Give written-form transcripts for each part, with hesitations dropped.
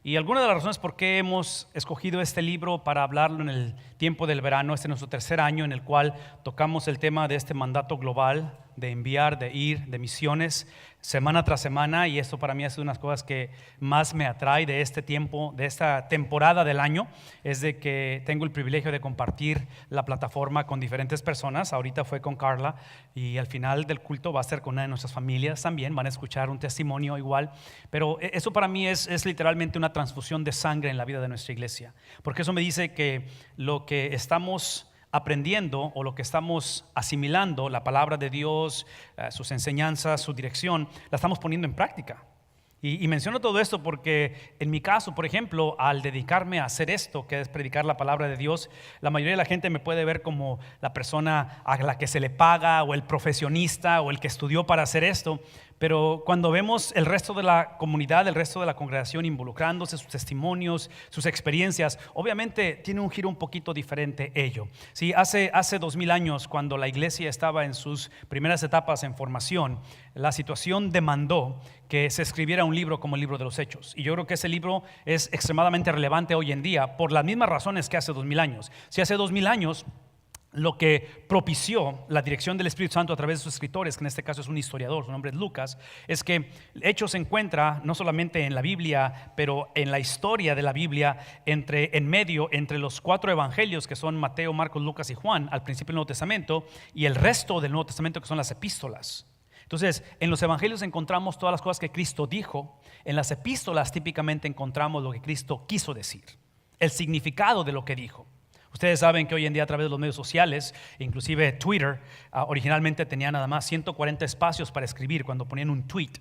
Y alguna de las razones por qué hemos escogido este libro para hablarlo en el tiempo del verano, este es nuestro tercer año en el cual tocamos el tema de este mandato global, de enviar, de ir, de misiones, semana tras semana, y esto para mí ha sido una de las cosas que más me atrae de este tiempo, de esta temporada del año, es de que tengo el privilegio de compartir la plataforma con diferentes personas. Ahorita fue con Carla y al final del culto va a ser con una de nuestras familias también, van a escuchar un testimonio igual, pero eso para mí es literalmente una transfusión de sangre en la vida de nuestra iglesia, porque eso me dice que lo que estamos aprendiendo o lo que estamos asimilando, la palabra de Dios, sus enseñanzas, su dirección, la estamos poniendo en práctica. Y menciono todo esto porque en mi caso, por ejemplo, al dedicarme a hacer esto, que es predicar la palabra de Dios, la mayoría de la gente me puede ver como la persona a la que se le paga, o el profesionista, o el que estudió para hacer esto. Pero cuando vemos el resto de la comunidad, el resto de la congregación involucrándose, sus testimonios, sus experiencias, obviamente tiene un giro un poquito diferente ello. Sí, hace 2000 años, cuando la iglesia estaba en sus primeras etapas en formación, la situación demandó que se escribiera un libro como el libro de los Hechos. Y yo creo que ese libro es extremadamente relevante hoy en día por las mismas razones que hace 2000 años. Si hace 2000 años lo que propició la dirección del Espíritu Santo a través de sus escritores, que en este caso es un historiador, su nombre es Lucas, es que Hechos se encuentra no solamente en la Biblia, pero en la historia de la Biblia, en medio entre los 4 evangelios que son Mateo, Marcos, Lucas y Juan, al principio del Nuevo Testamento, y el resto del Nuevo Testamento que son las epístolas. Entonces, en los evangelios encontramos todas las cosas que Cristo dijo. En las epístolas típicamente encontramos lo que Cristo quiso decir, el significado de lo que dijo. Ustedes saben que hoy en día a través de los medios sociales, inclusive Twitter, originalmente tenía nada más 140 espacios para escribir cuando ponían un tweet.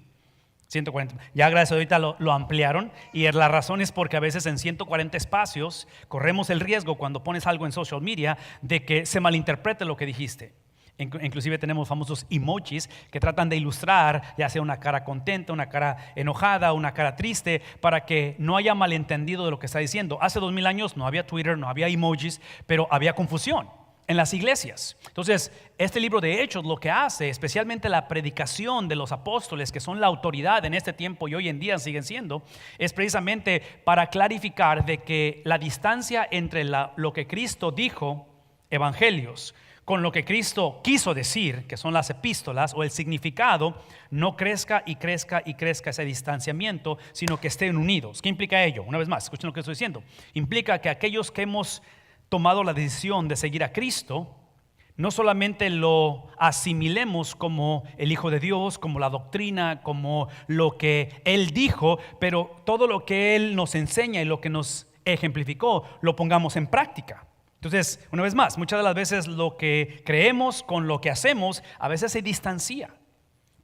140. Ya gracias a ahorita lo ampliaron, y la razón es porque a veces en 140 espacios corremos el riesgo cuando pones algo en social media de que se malinterprete lo que dijiste. Inclusive tenemos famosos emojis que tratan de ilustrar ya sea una cara contenta, una cara enojada, una cara triste, para que no haya malentendido de lo que está diciendo. Hace 2000 años no había Twitter, no había emojis, pero había confusión en las iglesias. Entonces, este libro de Hechos lo que hace, especialmente la predicación de los apóstoles, que son la autoridad en este tiempo y hoy en día siguen siendo, es precisamente para clarificar de que la distancia entre lo que Cristo dijo, evangelios, con lo que Cristo quiso decir, que son las epístolas, o el significado, no crezca y crezca y crezca ese distanciamiento, sino que estén unidos. ¿Qué implica ello? Una vez más, escuchen lo que estoy diciendo. Implica que aquellos que hemos tomado la decisión de seguir a Cristo, no solamente lo asimilemos como el Hijo de Dios, como la doctrina, como lo que Él dijo, pero todo lo que Él nos enseña y lo que nos ejemplificó, lo pongamos en práctica. Entonces, una vez más, muchas de las veces lo que creemos con lo que hacemos a veces se distancia.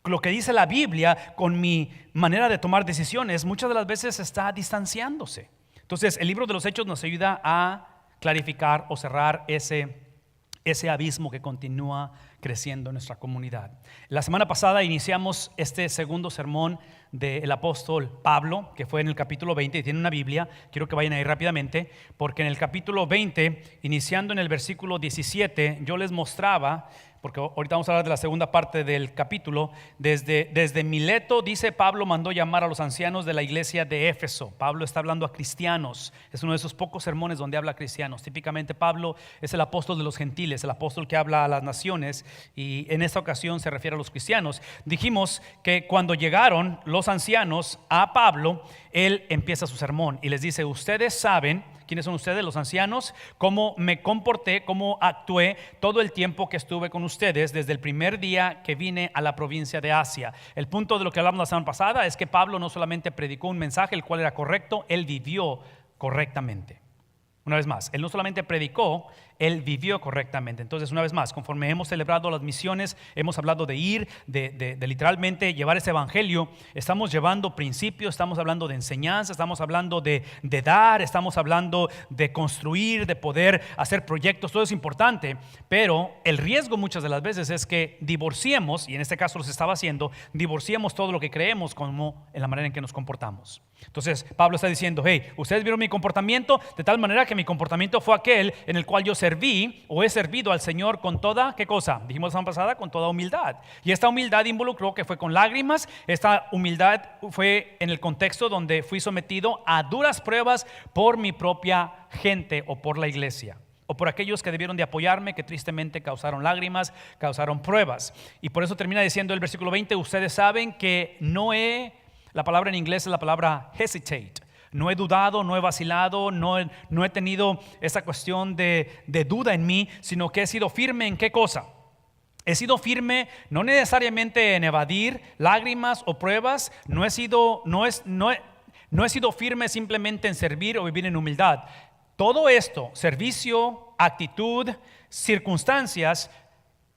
Lo que dice la Biblia con mi manera de tomar decisiones muchas de las veces está distanciándose. Entonces, el libro de los Hechos nos ayuda a clarificar o cerrar ese abismo que continúa creciendo en nuestra comunidad. La semana pasada iniciamos este segundo sermón del apóstol Pablo, que fue en el capítulo 20, y tiene una Biblia. Quiero que vayan ahí rápidamente, porque en el capítulo 20, iniciando en el versículo 17, yo les mostraba, porque ahorita vamos a hablar de la segunda parte del capítulo. Desde Mileto, dice Pablo, mandó llamar a los ancianos de la iglesia de Éfeso. Pablo está hablando a cristianos. Es uno de esos pocos sermones donde habla a cristianos. Típicamente Pablo es el apóstol de los gentiles, el apóstol que habla a las naciones, y en esta ocasión se refiere a los cristianos. Dijimos que cuando llegaron los ancianos a Pablo, él empieza su sermón y les dice: ustedes saben, ¿quiénes son ustedes? Los ancianos, cómo me comporté, cómo actué todo el tiempo que estuve con ustedes desde el primer día que vine a la provincia de Asia. El punto de lo que hablamos la semana pasada es que Pablo no solamente predicó un mensaje el cual era correcto, él vivió correctamente. Una vez más, él no solamente predicó, él vivió correctamente. Entonces, una vez más, conforme hemos celebrado las misiones, hemos hablado de ir, de literalmente llevar ese evangelio. Estamos llevando principios, estamos hablando de enseñanza, estamos hablando de dar, estamos hablando de construir, de poder hacer proyectos. Todo es importante, pero el riesgo muchas de las veces es que divorciemos, y en este caso lo estaba haciendo, divorciemos todo lo que creemos como en la manera en que nos comportamos. Entonces Pablo está diciendo: hey, ustedes vieron mi comportamiento de tal manera que mi comportamiento fue aquel en el cual yo serví serví o he servido al Señor con toda, ¿qué cosa? Dijimos la semana pasada, con toda humildad. Y esta humildad involucró que fue con lágrimas. Esta humildad fue en el contexto donde fui sometido a duras pruebas por mi propia gente o por la iglesia, o por aquellos que debieron de apoyarme, que tristemente causaron lágrimas, causaron pruebas. Y por eso termina diciendo el versículo 20, ustedes saben que la palabra en inglés es la palabra hesitate. No he dudado, no he vacilado, no he tenido esa cuestión de duda en mí, sino que he sido firme en ¿qué cosa? He sido firme no necesariamente en evadir lágrimas o pruebas, no he sido firme simplemente en servir o vivir en humildad. Todo esto, servicio, actitud, circunstancias,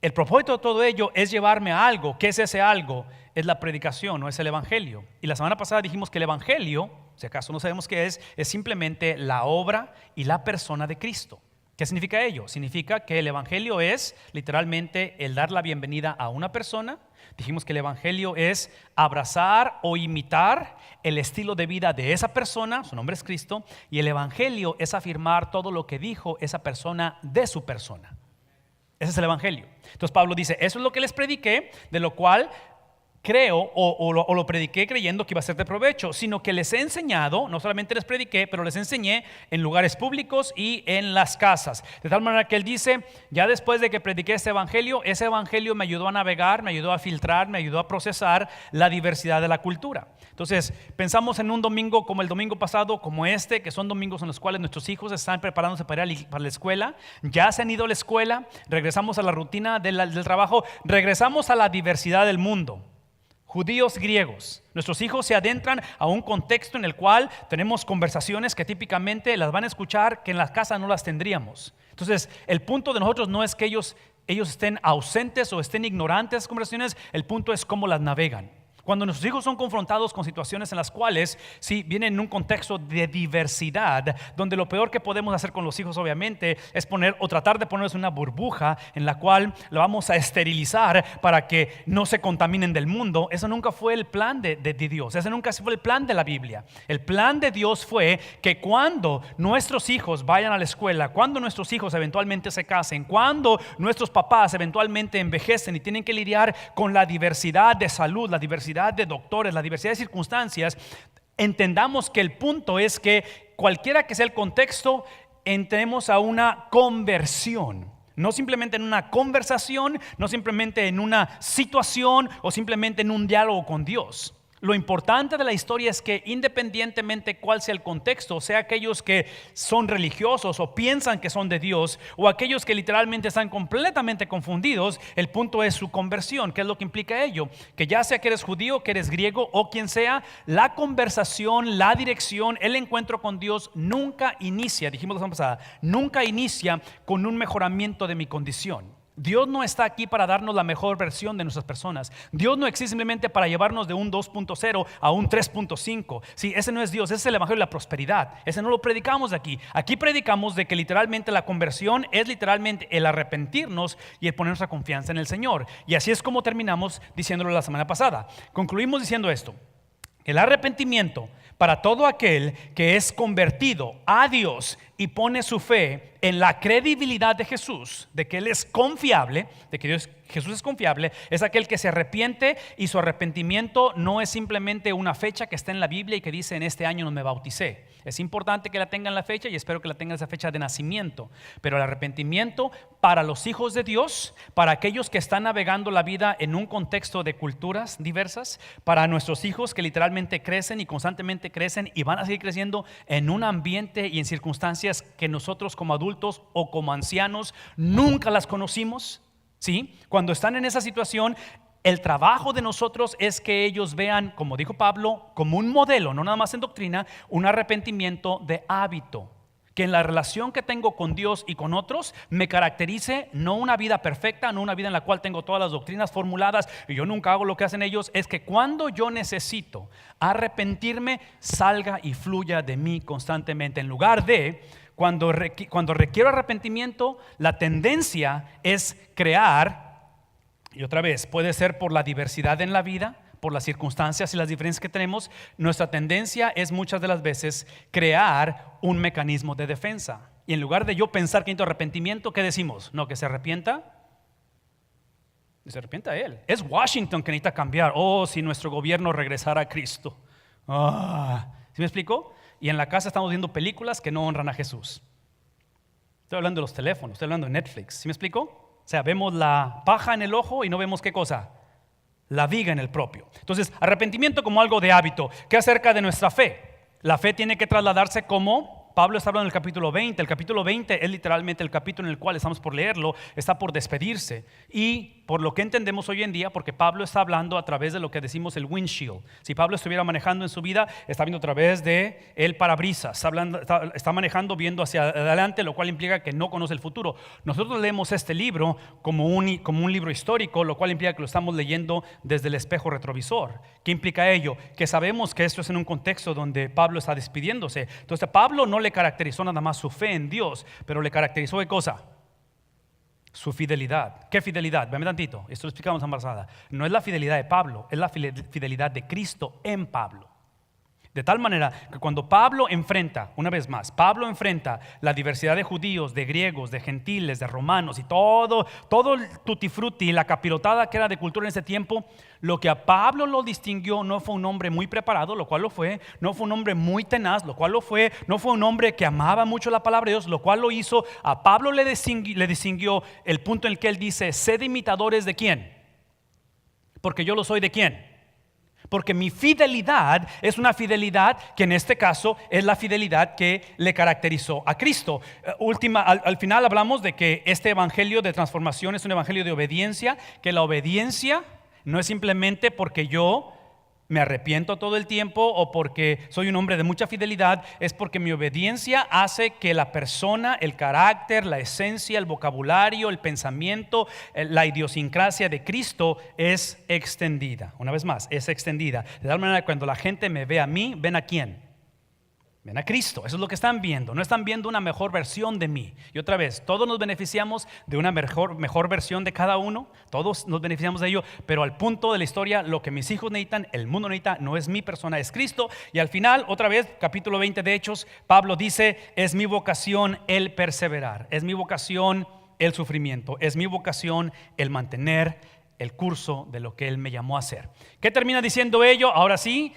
el propósito de todo ello es llevarme a algo. ¿Qué es ese algo? Es la predicación, no es el evangelio. Y la semana pasada dijimos que el evangelio, si acaso no sabemos qué es simplemente la obra y la persona de Cristo. ¿Qué significa ello? Significa que el evangelio es literalmente el dar la bienvenida a una persona. Dijimos que el evangelio es abrazar o imitar el estilo de vida de esa persona, su nombre es Cristo, y el evangelio es afirmar todo lo que dijo esa persona de su persona. Ese es el evangelio. Entonces Pablo dice, eso es lo que les prediqué, de lo cual creo o lo prediqué creyendo que iba a ser de provecho, sino que les he enseñado, no solamente les prediqué, pero les enseñé en lugares públicos y en las casas. De tal manera que él dice, ya después de que prediqué ese evangelio me ayudó a navegar, me ayudó a filtrar, me ayudó a procesar la diversidad de la cultura. Entonces, pensamos en un domingo como el domingo pasado, como este, que son domingos en los cuales nuestros hijos están preparándose para ir para la escuela, ya se han ido a la escuela, regresamos a la rutina del trabajo, regresamos a la diversidad del mundo. Judíos, griegos, nuestros hijos se adentran a un contexto en el cual tenemos conversaciones que típicamente las van a escuchar que en la casa no las tendríamos. Entonces, el punto de nosotros no es que ellos estén ausentes o estén ignorantes de esas conversaciones, el punto es cómo las navegan. Cuando nuestros hijos son confrontados con situaciones en las cuales sí vienen en un contexto de diversidad, donde lo peor que podemos hacer con los hijos obviamente es poner o tratar de ponerles una burbuja en la cual lo vamos a esterilizar para que no se contaminen del mundo. Eso nunca fue el plan de Dios, ese nunca fue el plan de la Biblia. El plan de Dios fue que cuando nuestros hijos vayan a la escuela, cuando nuestros hijos eventualmente se casen, cuando nuestros papás eventualmente envejecen y tienen que lidiar con la diversidad de salud, la diversidad de doctores, la diversidad de circunstancias, entendamos que el punto es que cualquiera que sea el contexto, entremos a una conversión. No simplemente en una conversación, no simplemente en una situación o simplemente en un diálogo con Dios. Lo importante de la historia es que independientemente cuál sea el contexto, sea aquellos que son religiosos o piensan que son de Dios, o aquellos que literalmente están completamente confundidos, el punto es su conversión. ¿Qué es lo que implica ello? Que ya sea que eres judío, que eres griego o quien sea, la conversación, la dirección, el encuentro con Dios nunca inicia, dijimos la semana pasada, nunca inicia con un mejoramiento de mi condición. Dios no está aquí para darnos la mejor versión de nuestras personas. Dios no existe simplemente para llevarnos de un 2.0 a un 3.5. Sí, ese no es Dios, ese es el evangelio de la prosperidad. Ese no lo predicamos aquí. Aquí predicamos de que literalmente la conversión es literalmente el arrepentirnos y el poner nuestra confianza en el Señor. Y así es como terminamos diciéndolo la semana pasada. Concluimos diciendo esto: el arrepentimiento para todo aquel que es convertido a Dios y pone su fe en la credibilidad de Jesús, de que Él es confiable, de que Jesús es confiable, es aquel que se arrepiente, y su arrepentimiento no es simplemente una fecha que está en la Biblia y que dice en este año no me bauticé. Es importante que la tengan la fecha y espero que la tengan esa fecha de nacimiento, pero el arrepentimiento para los hijos de Dios, para aquellos que están navegando la vida en un contexto de culturas diversas, para nuestros hijos que literalmente crecen y constantemente crecen y van a seguir creciendo en un ambiente y en circunstancias que nosotros como adultos o como ancianos nunca las conocimos, ¿sí? Cuando están en esa situación, el trabajo de nosotros es que ellos vean, como dijo Pablo, como un modelo, no nada más en doctrina, un arrepentimiento de hábito. Que en la relación que tengo con Dios y con otros me caracterice no una vida perfecta, no una vida en la cual tengo todas las doctrinas formuladas y yo nunca hago lo que hacen ellos. Es que cuando yo necesito arrepentirme, salga y fluya de mí constantemente. En lugar de cuando requiero arrepentimiento, la tendencia es crear, y otra vez puede ser por la diversidad en la vida, por las circunstancias y las diferencias que tenemos, nuestra tendencia es muchas de las veces crear un mecanismo de defensa. Y en lugar de yo pensar que necesito arrepentimiento, ¿qué decimos? No, que se arrepienta. Que se arrepienta él. Es Washington que necesita cambiar. Oh, si nuestro gobierno regresara a Cristo. ¿Sí me explico? Y en la casa estamos viendo películas que no honran a Jesús. Estoy hablando de los teléfonos, estoy hablando de Netflix. ¿Sí me explico? O sea, vemos la paja en el ojo y no vemos ¿qué cosa? La viga en el propio. Entonces, arrepentimiento como algo de hábito. ¿Qué acerca de nuestra fe? La fe tiene que trasladarse como Pablo está hablando en el capítulo 20. El capítulo 20 es literalmente el capítulo en el cual estamos por leerlo, está por despedirse. Y por lo que entendemos hoy en día, porque Pablo está hablando a través de lo que decimos el windshield. Si Pablo estuviera manejando en su vida, está viendo a través de el parabrisas, está manejando viendo hacia adelante, lo cual implica que no conoce el futuro. Nosotros leemos este libro como un libro histórico, lo cual implica que lo estamos leyendo desde el espejo retrovisor. ¿Qué implica ello? Que sabemos que esto es en un contexto donde Pablo está despidiéndose. Entonces Pablo no le caracterizó nada más su fe en Dios, pero le caracterizó ¿qué cosa? Su fidelidad. ¿Qué fidelidad? Véame tantito, esto lo explicamos en pasada. No es la fidelidad de Pablo, es la fidelidad de Cristo en Pablo. De tal manera que cuando Pablo enfrenta, una vez más, Pablo enfrenta la diversidad de judíos, de griegos, de gentiles, de romanos y todo el tutti frutti, la capirotada que era de cultura en ese tiempo, lo que a Pablo lo distinguió no fue un hombre muy preparado, lo cual lo fue, no fue un hombre muy tenaz, lo cual lo fue, no fue un hombre que amaba mucho la palabra de Dios, lo cual lo hizo. A Pablo le distinguió el punto en el que él dice, sed imitadores de ¿quién? Porque yo lo soy de ¿quién? Porque mi fidelidad es una fidelidad que en este caso es la fidelidad que le caracterizó a Cristo. Al final hablamos de que este evangelio de transformación es un evangelio de obediencia, que la obediencia no es simplemente porque yo me arrepiento todo el tiempo o porque soy un hombre de mucha fidelidad, es porque mi obediencia hace que la persona, el carácter, la esencia, el vocabulario, el pensamiento, la idiosincrasia de Cristo es extendida. Una vez más, es extendida. De tal manera que cuando la gente me ve a mí, ¿ven a quién? Ven a Cristo, eso es lo que están viendo. No están viendo una mejor versión de mí. Y otra vez, todos nos beneficiamos de una mejor versión de cada uno. Todos nos beneficiamos de ello. Pero al punto de la historia, lo que mis hijos necesitan, el mundo necesita, no es mi persona, es Cristo. Y al final, otra vez, capítulo 20 de Hechos, Pablo dice, es mi vocación el perseverar. Es mi vocación el sufrimiento. Es mi vocación el mantener el curso de lo que Él me llamó a hacer. ¿Qué termina diciendo ello? Ahora sí.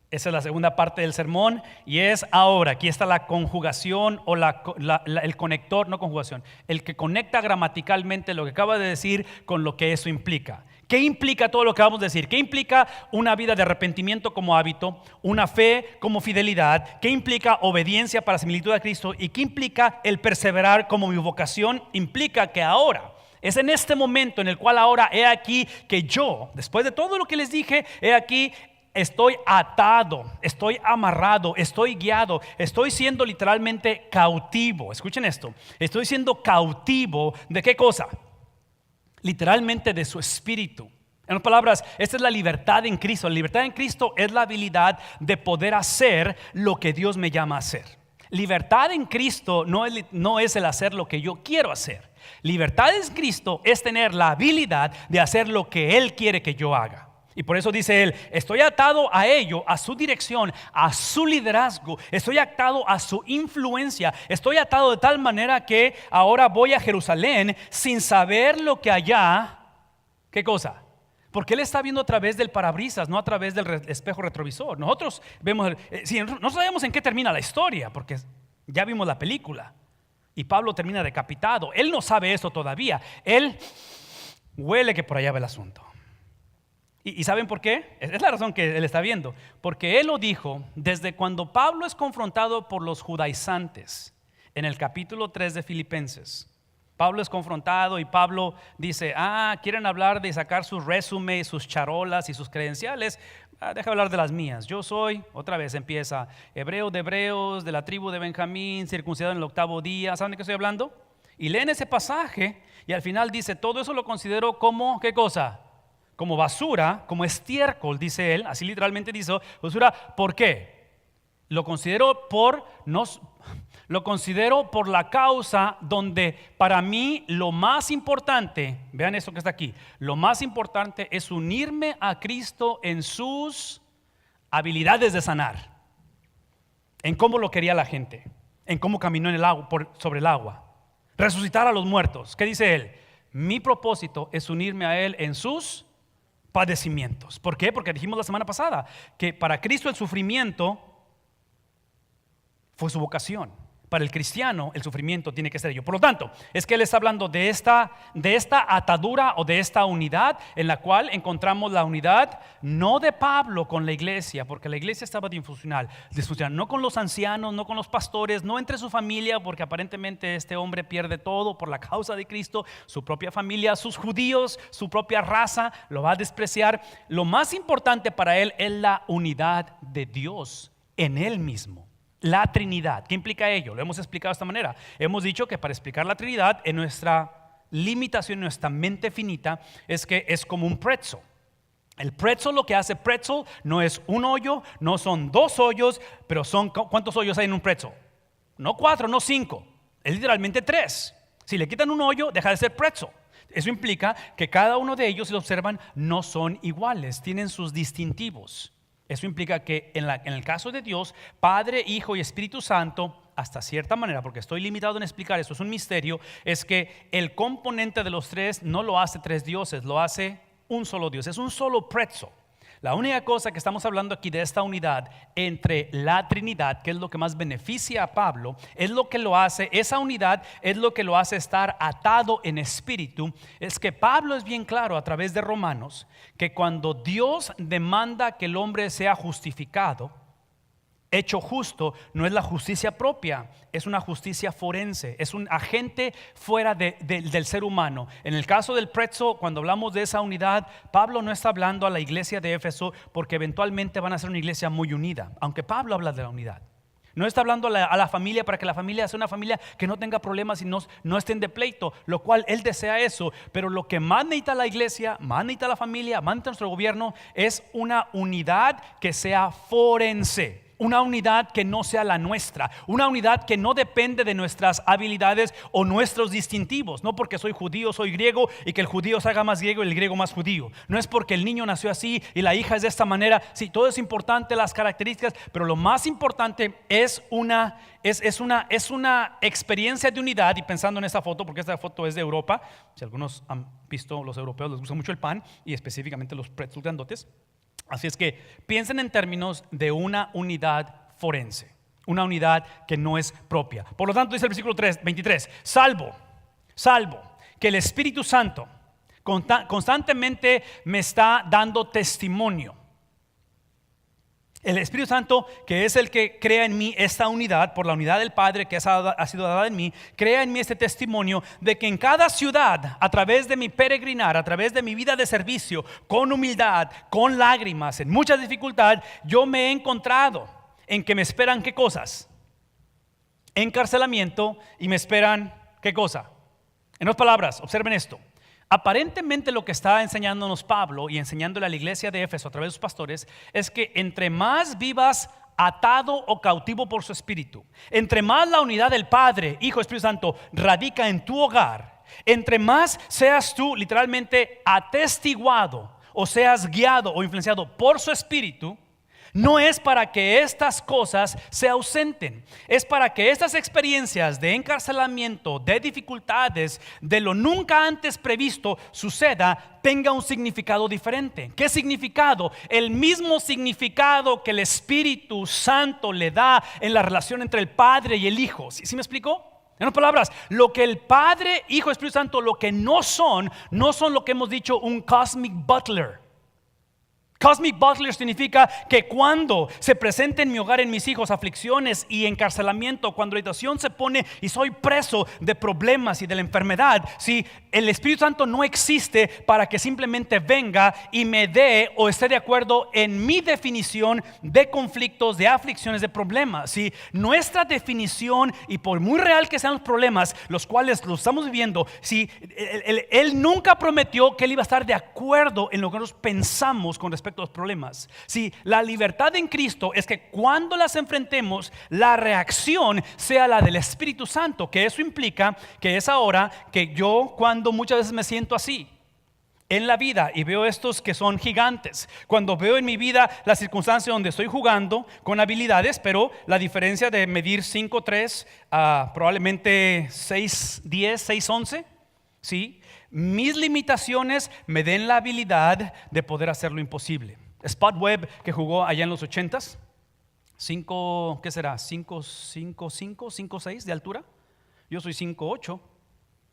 Esa es la segunda parte del sermón y es ahora. Aquí está la conjugación o el conector, no conjugación, el que conecta gramaticalmente lo que acaba de decir con lo que eso implica. ¿Qué implica todo lo que vamos a decir? ¿Qué implica una vida de arrepentimiento como hábito, una fe como fidelidad? ¿Qué implica obediencia para similitud a Cristo? ¿Y qué implica el perseverar como mi vocación? Implica que ahora es en este momento en el cual ahora he aquí que yo, después de todo lo que les dije, he aquí estoy atado, estoy amarrado, estoy guiado, estoy siendo literalmente cautivo. Escuchen esto, estoy siendo cautivo ¿de qué cosa? Literalmente de su espíritu. En otras palabras, esta es la libertad en Cristo. La libertad en Cristo es la habilidad de poder hacer lo que Dios me llama a hacer. Libertad en Cristo no es el hacer lo que yo quiero hacer. Libertad en Cristo es tener la habilidad de hacer lo que Él quiere que yo haga. Y por eso dice él, estoy atado a ello, a su dirección, a su liderazgo, estoy atado a su influencia, estoy atado de tal manera que ahora voy a Jerusalén sin saber lo que allá, ¿qué cosa? Porque él está viendo a través del parabrisas, no a través del espejo retrovisor. Nosotros vemos, no sabemos en qué termina la historia, porque ya vimos la película y Pablo termina decapitado. Él no sabe eso todavía, él huele que por allá va el asunto. ¿Y saben por qué? Es la razón que él está viendo. Porque él lo dijo desde cuando Pablo es confrontado por los judaizantes en el capítulo 3 de Filipenses. Pablo es confrontado y Pablo dice, quieren hablar de sacar sus resumes, sus charolas y sus credenciales. Deja hablar de las mías. Yo soy, otra vez empieza, hebreo de hebreos, de la tribu de Benjamín, circuncidado en el 8º día. ¿Saben de qué estoy hablando? Y leen ese pasaje y al final dice, todo eso lo considero como, ¿qué cosa? Como basura, como estiércol, dice él, así literalmente dice basura. ¿Por qué? Lo considero por la causa donde para mí lo más importante, vean esto que está aquí, lo más importante es unirme a Cristo en sus habilidades de sanar, en cómo lo quería la gente. en cómo caminó en el agua, sobre el agua. Resucitar a los muertos. ¿Qué dice él? Mi propósito es unirme a él en sus padecimientos. ¿Por qué? Porque dijimos la semana pasada que para Cristo el sufrimiento fue su vocación. Para el cristiano el sufrimiento tiene que ser ello. Por lo tanto, es que él está hablando de esta atadura o de esta unidad en la cual encontramos la unidad no de Pablo con la iglesia, porque la iglesia estaba disfuncional, no con los ancianos, no con los pastores, no entre su familia, porque aparentemente este hombre pierde todo por la causa de Cristo, su propia familia, sus judíos, su propia raza, lo va a despreciar. Lo más importante para él es la unidad de Dios en él mismo. La Trinidad. ¿Qué implica ello? Lo hemos explicado de esta manera. Hemos dicho que para explicar la Trinidad, en nuestra limitación, en nuestra mente finita, es que es como un pretzel. El pretzel, lo que hace pretzel no es un hoyo, no son dos hoyos, pero son, ¿cuántos hoyos hay en un pretzel? No 4, no 5, es literalmente 3. Si le quitan un hoyo, deja de ser pretzel. Eso implica que cada uno de ellos, si lo observan, no son iguales, tienen sus distintivos. Eso implica que en el caso de Dios, Padre, Hijo y Espíritu Santo, hasta cierta manera, porque estoy limitado en explicar eso, es un misterio, es que el componente de los tres no lo hace tres dioses, lo hace un solo Dios, es un solo pretzel. La única cosa que estamos hablando aquí de esta unidad entre la Trinidad, que es lo que más beneficia a Pablo, es lo que lo hace, esa unidad es lo que lo hace estar atado en espíritu. Es que Pablo es bien claro a través de Romanos que cuando Dios demanda que el hombre sea justificado, hecho justo, no es la justicia propia, es una justicia forense, es un agente fuera del ser humano. En el caso del pretzel, cuando hablamos de esa unidad, Pablo no está hablando a la iglesia de Éfeso porque eventualmente van a ser una iglesia muy unida, aunque Pablo habla de la unidad. No está hablando a la familia para que la familia sea una familia que no tenga problemas y no estén de pleito, lo cual él desea eso. Pero lo que más necesita la iglesia, más necesita la familia, más necesita nuestro gobierno es una unidad que sea forense. Una unidad que no sea la nuestra, una unidad que no depende de nuestras habilidades o nuestros distintivos. No porque soy judío, soy griego y que el judío se haga más griego y el griego más judío. No es porque el niño nació así y la hija es de esta manera. Sí, todo es importante, las características, pero lo más importante es una experiencia de unidad. Y pensando en esta foto, porque esta foto es de Europa, si algunos han visto, los europeos les gusta mucho el pan y específicamente los pretzels grandotes. Así es que piensen en términos de una unidad forense, una unidad que no es propia. Por lo tanto, dice el versículo 23, salvo que el Espíritu Santo constantemente me está dando testimonio. El Espíritu Santo, que es el que crea en mí esta unidad, por la unidad del Padre que ha sido dada en mí, crea en mí este testimonio de que en cada ciudad, a través de mi peregrinar, a través de mi vida de servicio, con humildad, con lágrimas, en mucha dificultad, yo me he encontrado en que me esperan ¿qué cosas? Encarcelamiento y me esperan ¿qué cosa? En otras palabras, observen esto. Aparentemente lo que está enseñándonos Pablo y enseñándole a la iglesia de Éfeso a través de sus pastores es que entre más vivas atado o cautivo por su espíritu, entre más la unidad del Padre, Hijo, Espíritu Santo radica en tu hogar, entre más seas tú literalmente atestiguado o seas guiado o influenciado por su espíritu, no es para que estas cosas se ausenten, es para que estas experiencias de encarcelamiento, de dificultades, de lo nunca antes previsto suceda, tenga un significado diferente. ¿Qué significado? El mismo significado que el Espíritu Santo le da en la relación entre el Padre y el Hijo. ¿Sí me explicó? En otras palabras, lo que el Padre, Hijo, Espíritu Santo, lo que no son lo que hemos dicho un cosmic butler. Cosmic butler significa que cuando se presenta en mi hogar, en mis hijos, aflicciones y encarcelamiento, cuando la situación se pone y soy preso de problemas y de la enfermedad, si el Espíritu Santo no existe para que simplemente venga y me dé o esté de acuerdo en mi definición de conflictos, de aflicciones, de problemas. Si nuestra definición, y por muy real que sean los problemas, los cuales los estamos viviendo, si él nunca prometió que él iba a estar de acuerdo en lo que nosotros pensamos con respecto a los problemas. Si la libertad en Cristo es que cuando las enfrentemos, la reacción sea la del Espíritu Santo, que eso implica que es ahora que yo cuando muchas veces me siento así en la vida y veo estos que son gigantes. Cuando veo en mi vida la circunstancia donde estoy jugando con habilidades, pero la diferencia de medir 5'3" a probablemente 6'10", 6'11", ¿sí? Mis limitaciones me den la habilidad de poder hacer lo imposible. Spud Webb, que jugó allá en los 80s, 5, ¿qué será? 5'6" de altura. Yo soy 5'8",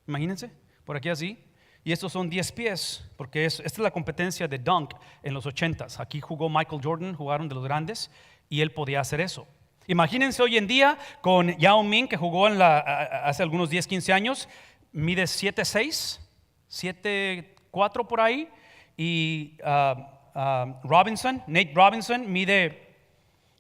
imagínense, por aquí así. Y estos son 10 pies, porque esta es la competencia de dunk en los 80s. Aquí jugó Michael Jordan, jugaron de los grandes, y él podía hacer eso. Imagínense hoy en día con Yao Ming, que jugó hace algunos 10, 15 años, mide 7'6", 7'4" por ahí, y Nate Robinson mide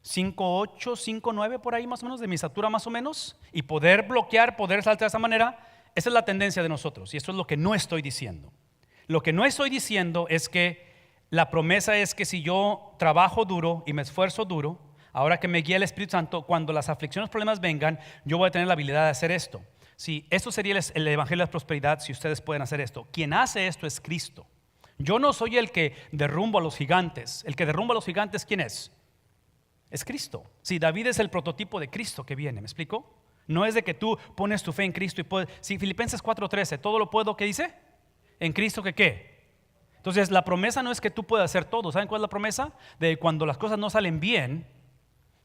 5'8", 5'9" por ahí más o menos, de mi estatura más o menos, y poder bloquear, poder saltar de esa manera. Esa es la tendencia de nosotros, y esto es lo que no estoy diciendo. Lo que no estoy diciendo es que la promesa es que si yo trabajo duro y me esfuerzo duro, ahora que me guía el Espíritu Santo, cuando las aflicciones, problemas vengan, yo voy a tener la habilidad de hacer esto. Sí, esto sería el evangelio de la prosperidad si ustedes pueden hacer esto. Quien hace esto es Cristo. Yo no soy el que derrumba a los gigantes. El que derrumba a los gigantes, ¿quién es? Es Cristo. Sí, David es el prototipo de Cristo que viene, ¿me explico? No es de que tú pones tu fe en Cristo y puedes. Si Filipenses 4:13, todo lo puedo, ¿qué dice? En Cristo que ¿qué? Entonces la promesa no es que tú puedas hacer todo. ¿Saben cuál es la promesa? De cuando las cosas no salen bien,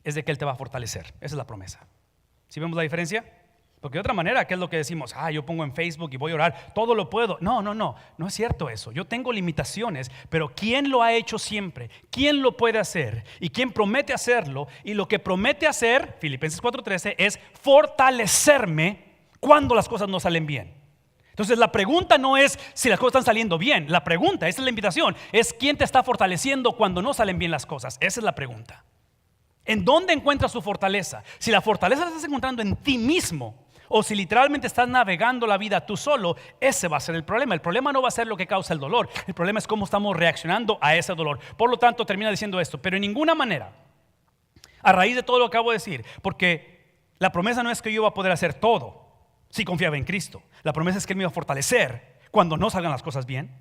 es de que Él te va a fortalecer. Esa es la promesa. ¿Sí vemos la diferencia? Porque de otra manera, ¿qué es lo que decimos? Yo pongo en Facebook y voy a orar, todo lo puedo. No es cierto eso. Yo tengo limitaciones, pero ¿quién lo ha hecho siempre? ¿Quién lo puede hacer? ¿Y quién promete hacerlo? Y lo que promete hacer, Filipenses 4:13, es fortalecerme cuando las cosas no salen bien. Entonces la pregunta no es si las cosas están saliendo bien. La pregunta, esa es la invitación, es ¿quién te está fortaleciendo cuando no salen bien las cosas? Esa es la pregunta. ¿En dónde encuentras su fortaleza? Si la fortaleza la estás encontrando en ti mismo, o si literalmente estás navegando la vida tú solo, ese va a ser el problema. El problema no va a ser lo que causa el dolor. El problema es cómo estamos reaccionando a ese dolor. Por lo tanto, termina diciendo esto, pero en ninguna manera, a raíz de todo lo que acabo de decir, porque la promesa no es que yo iba a poder hacer todo si confiaba en Cristo. La promesa es que Él me iba a fortalecer cuando no salgan las cosas bien.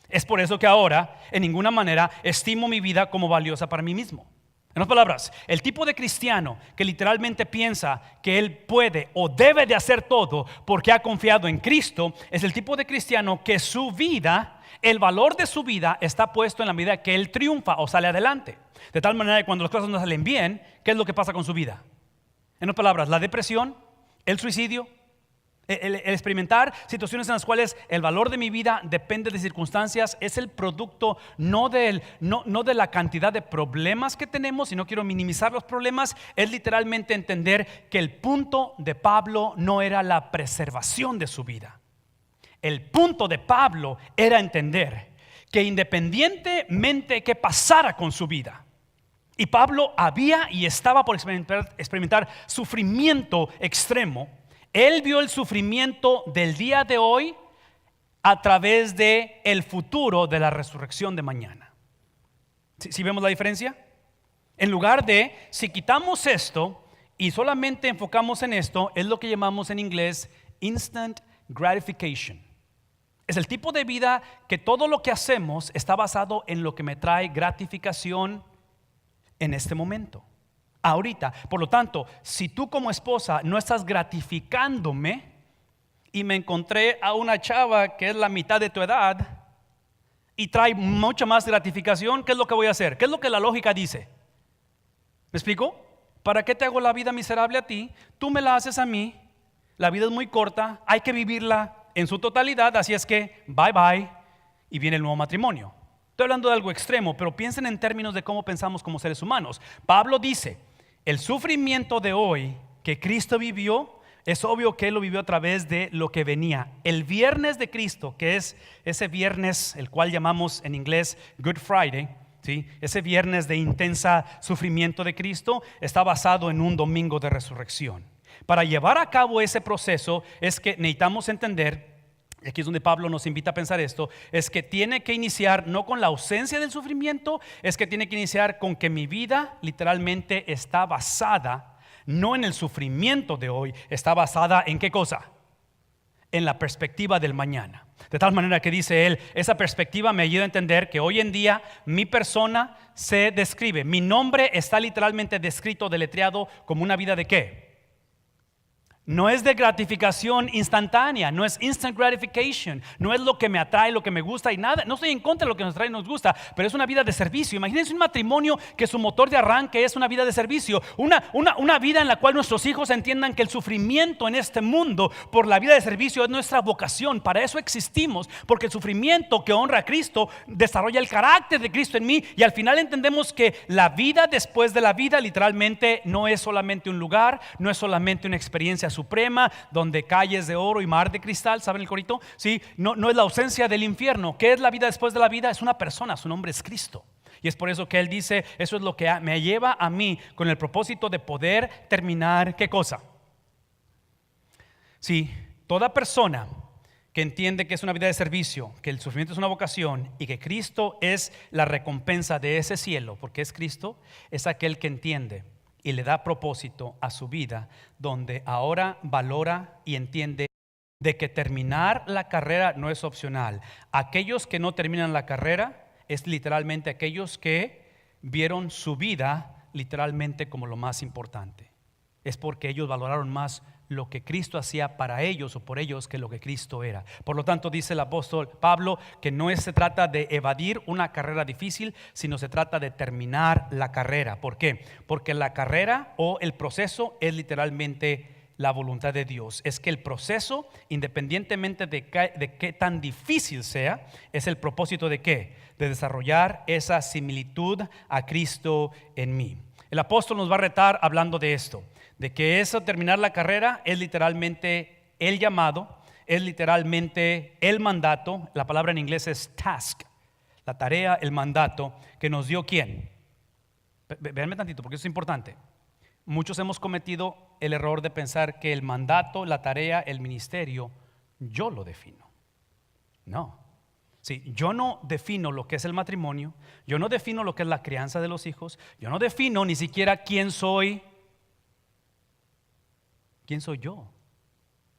Es por eso que ahora, en ninguna manera, estimo mi vida como valiosa para mí mismo. En otras palabras, el tipo de cristiano que literalmente piensa que él puede o debe de hacer todo porque ha confiado en Cristo, es el tipo de cristiano que su vida, el valor de su vida está puesto en la medida que él triunfa o sale adelante. De tal manera que cuando las cosas no salen bien, ¿qué es lo que pasa con su vida? En otras palabras, la depresión, el suicidio, el experimentar situaciones en las cuales el valor de mi vida depende de circunstancias, es el producto no de la cantidad de problemas que tenemos, y no quiero minimizar los problemas, es literalmente entender que el punto de Pablo no era la preservación de su vida. El punto de Pablo era entender que independientemente que pasara con su vida, y Pablo había y estaba por experimentar sufrimiento extremo, él vio el sufrimiento del día de hoy a través de el futuro de la resurrección de mañana. ¿Sí vemos la diferencia? En lugar de, si quitamos esto y solamente enfocamos en esto, es lo que llamamos en inglés instant gratification. Es el tipo de vida que todo lo que hacemos está basado en lo que me trae gratificación en este momento, ahorita. Por lo tanto, si tú como esposa no estás gratificándome y me encontré a una chava que es la mitad de tu edad y trae mucha más gratificación, ¿qué es lo que voy a hacer? ¿Qué es lo que la lógica dice? ¿Me explico? ¿Para qué te hago la vida miserable a ti? Tú me la haces a mí. La vida es muy corta, hay que vivirla en su totalidad, así es que bye bye, y viene el nuevo matrimonio. Estoy hablando de algo extremo, pero piensen en términos de cómo pensamos como seres humanos. Pablo dice, el sufrimiento de hoy que Cristo vivió, es obvio que Él lo vivió a través de lo que venía. El viernes de Cristo, que es ese viernes, el cual llamamos en inglés Good Friday, ¿sí? Ese viernes de intensa sufrimiento de Cristo, está basado en un domingo de resurrección. Para llevar a cabo ese proceso es que necesitamos entender, y aquí es donde Pablo nos invita a pensar esto, es que tiene que iniciar no con la ausencia del sufrimiento, es que tiene que iniciar con que mi vida literalmente está basada no en el sufrimiento de hoy, está basada en ¿qué cosa? En la perspectiva del mañana. De tal manera que dice él, esa perspectiva me ayuda a entender que hoy en día mi persona se describe, mi nombre está literalmente descrito, deletreado como una vida de ¿qué? No es de gratificación instantánea, no es instant gratification, no es lo que me atrae, lo que me gusta y nada. No estoy en contra de lo que nos atrae y nos gusta, pero es una vida de servicio. Imagínense un matrimonio que su motor de arranque es una vida de servicio, una vida en la cual nuestros hijos entiendan que el sufrimiento en este mundo por la vida de servicio es nuestra vocación. Para eso existimos, porque el sufrimiento que honra a Cristo desarrolla el carácter de Cristo en mí, y al final entendemos que la vida después de la vida literalmente no es solamente un lugar, no es solamente una experiencia suprema donde calles de oro y mar de cristal, ¿saben el corito? Sí, no es la ausencia del infierno. ¿Qué es la vida después de la vida? Es una persona, su nombre es Cristo. Y es por eso que él dice, eso es lo que me lleva a mí con el propósito de poder terminar, ¿qué cosa? Sí, toda persona que entiende que es una vida de servicio, que el sufrimiento es una vocación y que Cristo es la recompensa de ese cielo, porque es Cristo, es aquel que entiende y le da propósito a su vida, donde ahora valora y entiende de que terminar la carrera no es opcional. Aquellos que no terminan la carrera es literalmente aquellos que vieron su vida literalmente como lo más importante. Es porque ellos valoraron más lo que Cristo hacía para ellos o por ellos que lo que Cristo era. Por lo tanto, dice el apóstol Pablo que no se trata de evadir una carrera difícil, sino se trata de terminar la carrera. ¿Por qué? Porque la carrera o el proceso es literalmente la voluntad de Dios. Es que el proceso, independientemente de qué tan difícil sea, es el propósito de ¿qué? De desarrollar esa similitud a Cristo en mí. El apóstol nos va a retar hablando de esto, de que eso, terminar la carrera, es literalmente el llamado, es literalmente el mandato. La palabra en inglés es task, la tarea, el mandato que nos dio ¿quién? Véanme tantito porque eso es importante. Muchos hemos cometido el error de pensar que el mandato, la tarea, el ministerio, yo lo defino. No. Sí, yo no defino lo que es el matrimonio, yo no defino lo que es la crianza de los hijos, yo no defino ni siquiera quién soy. ¿Quién soy yo?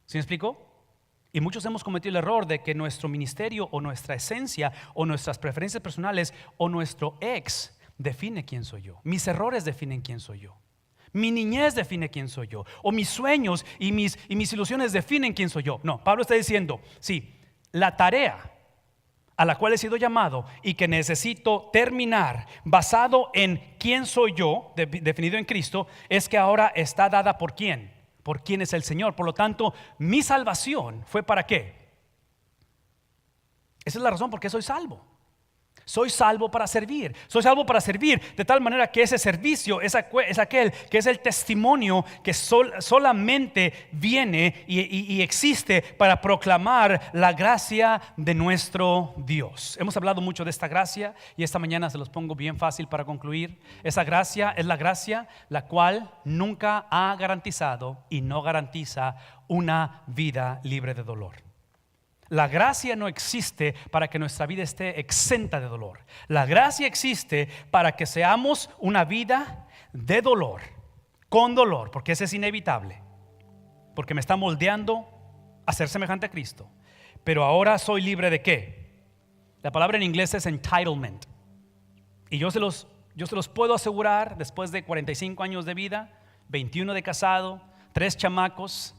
¿Sí me explicó? Y muchos hemos cometido el error de que nuestro ministerio o nuestra esencia o nuestras preferencias personales o nuestro ex define quién soy yo. Mis errores definen quién soy yo. Mi niñez define quién soy yo. O mis sueños y mis ilusiones definen quién soy yo. No, Pablo está diciendo, sí, la tarea a la cual he sido llamado y que necesito terminar basado en quién soy yo, definido en Cristo, es que ahora está dada por quién. Por quién es el Señor. Por lo tanto, mi salvación fue ¿para qué? Esa es la razón por qué soy salvo. Soy salvo para servir. Soy salvo para servir de tal manera que ese servicio es aquel que es el testimonio que solamente viene y existe para proclamar la gracia de nuestro Dios. Hemos hablado mucho de esta gracia y esta mañana se los pongo bien fácil para concluir. Esa gracia es la gracia la cual nunca ha garantizado y no garantiza una vida libre de dolor. La gracia no existe para que nuestra vida esté exenta de dolor. La gracia existe para que seamos una vida de dolor, con dolor, porque ese es inevitable, porque me está moldeando a ser semejante a Cristo. Pero ahora soy libre de ¿qué? La palabra en inglés es entitlement. Y yo se los puedo asegurar, después de 45 años de vida, 21 de casado, 3 chamacos,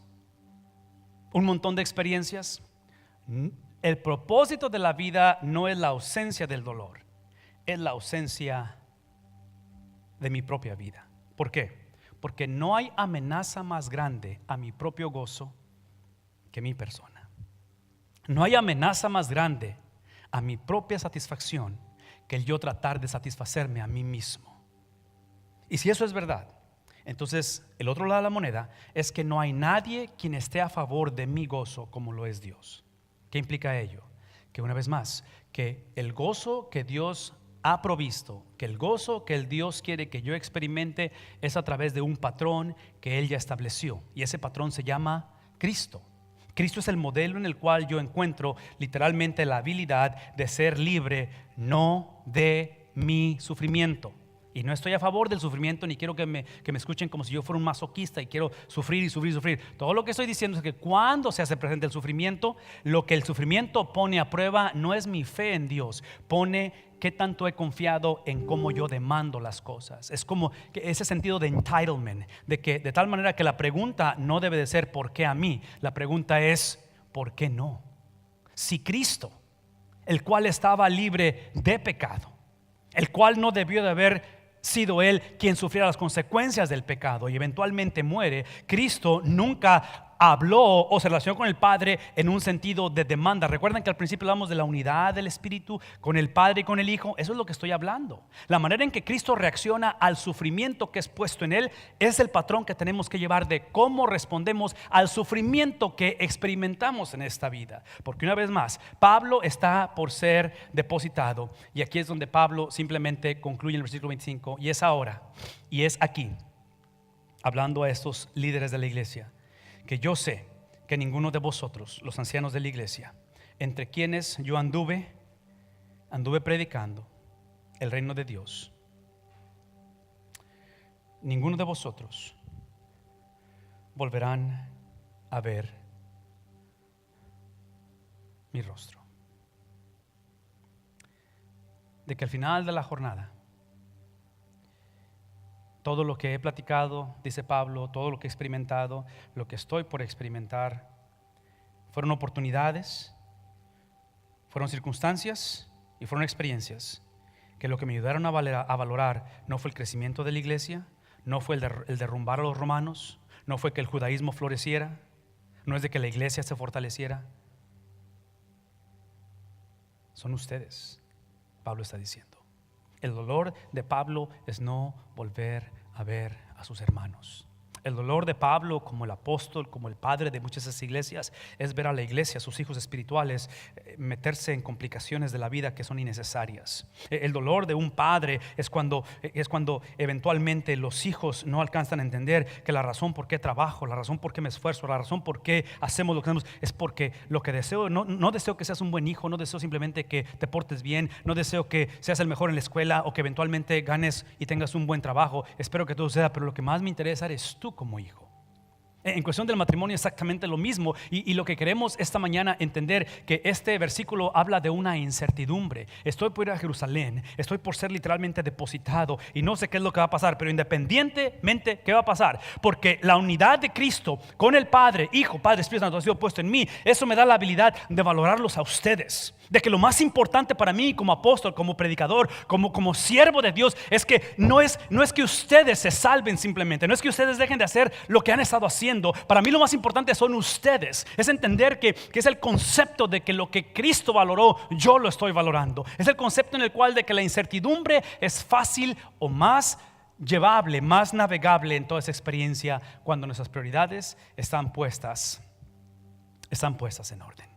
un montón de experiencias. El propósito de la vida no es la ausencia del dolor, es la ausencia de mi propia vida. ¿Por qué? Porque no hay amenaza más grande a mi propio gozo que mi persona. No hay amenaza más grande a mi propia satisfacción que el yo tratar de satisfacerme a mí mismo. Y si eso es verdad, entonces el otro lado de la moneda es que no hay nadie quien esté a favor de mi gozo como lo es Dios. ¿Qué implica ello? Que una vez más, que el gozo que Dios ha provisto, que el gozo que el Dios quiere que yo experimente es a través de un patrón que Él ya estableció. Y ese patrón se llama Cristo. Cristo es el modelo en el cual yo encuentro literalmente la habilidad de ser libre, no de mi sufrimiento, Y no estoy a favor del sufrimiento, ni quiero que me escuchen como si yo fuera un masoquista y quiero sufrir y sufrir y sufrir. Todo lo que estoy diciendo es que cuando se hace presente el sufrimiento, lo que el sufrimiento pone a prueba no es mi fe en Dios, pone qué tanto he confiado en cómo yo demando las cosas. Es como que ese sentido de entitlement, de que de tal manera que la pregunta no debe de ser ¿por qué a mí? La pregunta es ¿por qué no? Si Cristo, el cual estaba libre de pecado, el cual no debió de haber sido Él quien sufriera las consecuencias del pecado y eventualmente muere, Cristo nunca habló o se relacionó con el Padre en un sentido de demanda. Recuerdan que al principio hablamos de la unidad del Espíritu con el Padre y con el Hijo. Eso es lo que estoy hablando. La manera en que Cristo reacciona al sufrimiento que es puesto en Él es el patrón que tenemos que llevar de cómo respondemos al sufrimiento que experimentamos en esta vida. Porque una vez más, Pablo está por ser depositado, y aquí es donde Pablo simplemente concluye en el versículo 25, y es ahora, y es aquí, hablando a estos líderes de la iglesia, que yo sé que ninguno de vosotros, los ancianos de la iglesia, entre quienes yo anduve predicando el reino de Dios, ninguno de vosotros volverán a ver mi rostro. De que al final de la jornada, todo lo que he platicado, dice Pablo, todo lo que he experimentado, lo que estoy por experimentar, fueron oportunidades, fueron circunstancias y fueron experiencias que lo que me ayudaron a valorar no fue el crecimiento de la iglesia, no fue el derrumbar a los romanos, no fue que el judaísmo floreciera, no es de que la iglesia se fortaleciera. Son ustedes, Pablo está diciendo. El dolor de Pablo es no volver a ver a sus hermanos. El dolor de Pablo como el apóstol, como el padre de muchas de esas iglesias, es ver a la iglesia, a sus hijos espirituales, meterse en complicaciones de la vida que son innecesarias. El dolor de un padre es cuando eventualmente los hijos no alcanzan a entender que la razón por qué trabajo, la razón por qué me esfuerzo, la razón por qué hacemos lo que hacemos es porque lo que deseo, no deseo que seas un buen hijo, no deseo simplemente que te portes bien, no deseo que seas el mejor en la escuela o que eventualmente ganes y tengas un buen trabajo. Espero que todo suceda, pero lo que más me interesa eres tú como hijo. En cuestión del matrimonio exactamente lo mismo, y lo que queremos esta mañana entender que este versículo habla de una incertidumbre. Estoy por ir a Jerusalén, estoy por ser literalmente depositado y no sé qué es lo que va a pasar, pero independientemente qué va a pasar, porque la unidad de Cristo con el Padre, Hijo, Padre, Espíritu Santo ha sido puesto en mí. Eso me da la habilidad de valorarlos a ustedes, de que lo más importante para mí como apóstol, como predicador, como siervo de Dios, es que no es que ustedes se salven simplemente, no es que ustedes dejen de hacer lo que han estado haciendo. Para mí lo más importante son ustedes. Es entender que es el concepto de que lo que Cristo valoró, yo lo estoy valorando. Es el concepto en el cual de que la incertidumbre es fácil o más llevable, más navegable en toda esa experiencia cuando nuestras prioridades están puestas en orden.